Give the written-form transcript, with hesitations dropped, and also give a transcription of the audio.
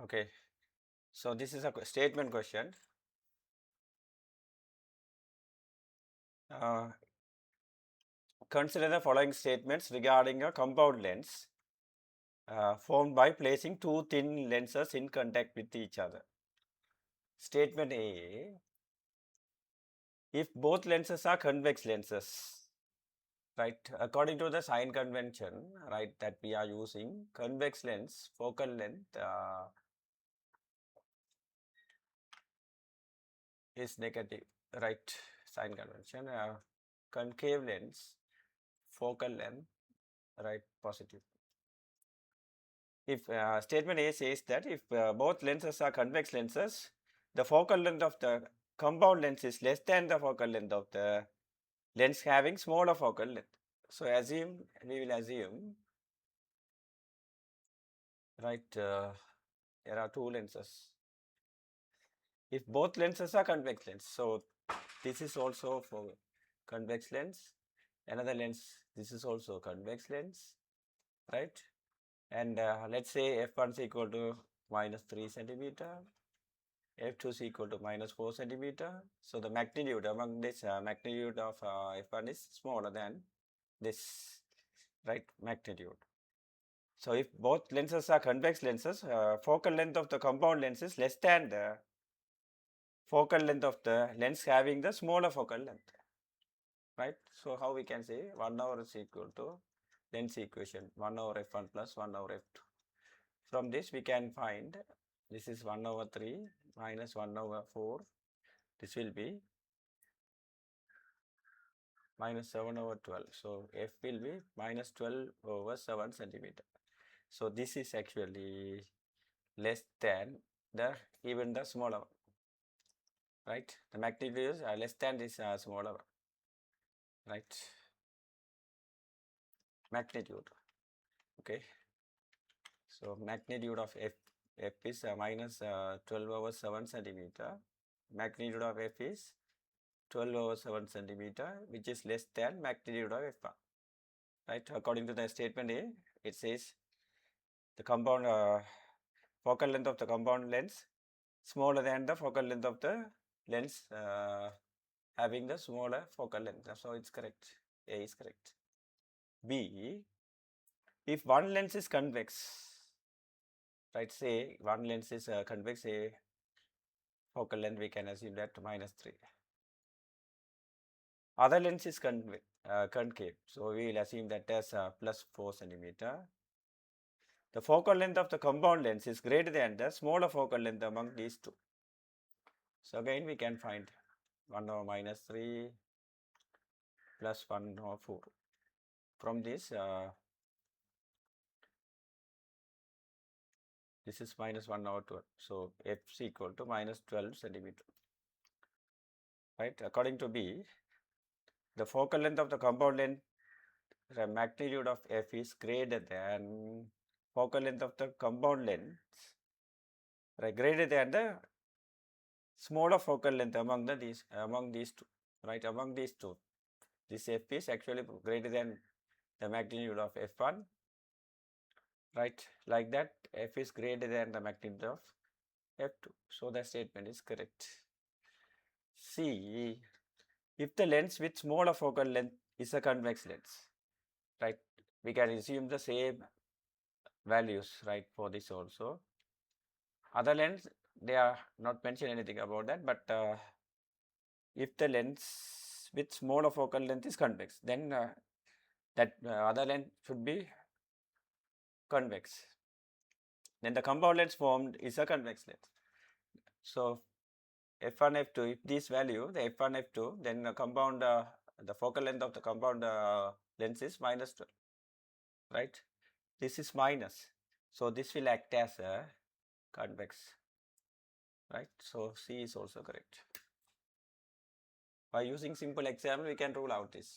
Okay, so this is a statement question. Consider the following statements regarding a compound lens formed by placing two thin lenses in contact with each other. Statement A: if both lenses are convex lenses, right, according to the sign convention, right, that we are using, convex lens, focal length is negative, right, sign convention. Concave lens, focal length, right, positive. If statement A says that if both lenses are convex lenses, the focal length of the compound lens is less than the focal length of the lens having smaller focal length. So we will assume, right, there are two lenses. If both lenses are convex lens, so this is also for convex lens, another lens, this is also convex lens, right? And let's say f1 is equal to -3 centimeter, f2 is equal to -4 centimeter. So the magnitude among this magnitude of f1 is smaller than this, right, magnitude. So if both lenses are convex lenses, focal length of the compound lens is less than the focal length of the lens having the smaller focal length, right? So how we can say 1 over is equal to lens equation 1 over f1 plus 1 over f2. From this we can find this is 1 over 3 minus 1 over 4. This will be minus 7 over 12. So f will be minus 12 over 7 centimeter. So this is actually less than even the smaller one, right? The magnitude is less than this smaller one, right? Magnitude, okay. So magnitude of f is minus 12 over 7 centimeter. Magnitude of f is 12 over 7 centimeter, which is less than magnitude of f1, right? According to the statement A, it says the compound focal length of the compound lens smaller than the focal length of the lens having the smaller focal length. So it's correct. A is correct. B, if one lens is convex, right, say one lens is convex, say focal length we can assume that -3. Other lens is concave, so we will assume that as +4 centimeter. The focal length of the compound lens is greater than the smaller focal length among these two. So again we can find 1 over -3 plus 1 over 4. From this, this is -1 over 12. So f is equal to -12 centimeter. Right? According to B, the focal length of the compound length, the magnitude of f is greater than focal length of the compound length, right, greater than the smaller focal length among these two, right? Among these two, this f is actually greater than the magnitude of f1, right? Like that, f is greater than the magnitude of f2. So the statement is correct. C, if the lens with smaller focal length is a convex lens, right? We can assume the same values, right, for this also. Other lens, they are not mentioned anything about that, but if the lens with smaller focal length is convex, then that other lens should be convex. Then the compound lens formed is a convex lens. So f1, f2, if this value, the f1, f2, then the compound, the focal length of the compound lens is -12, right? This is minus. So this will act as a convex, right? So C is also correct. By using simple example, we can rule out this.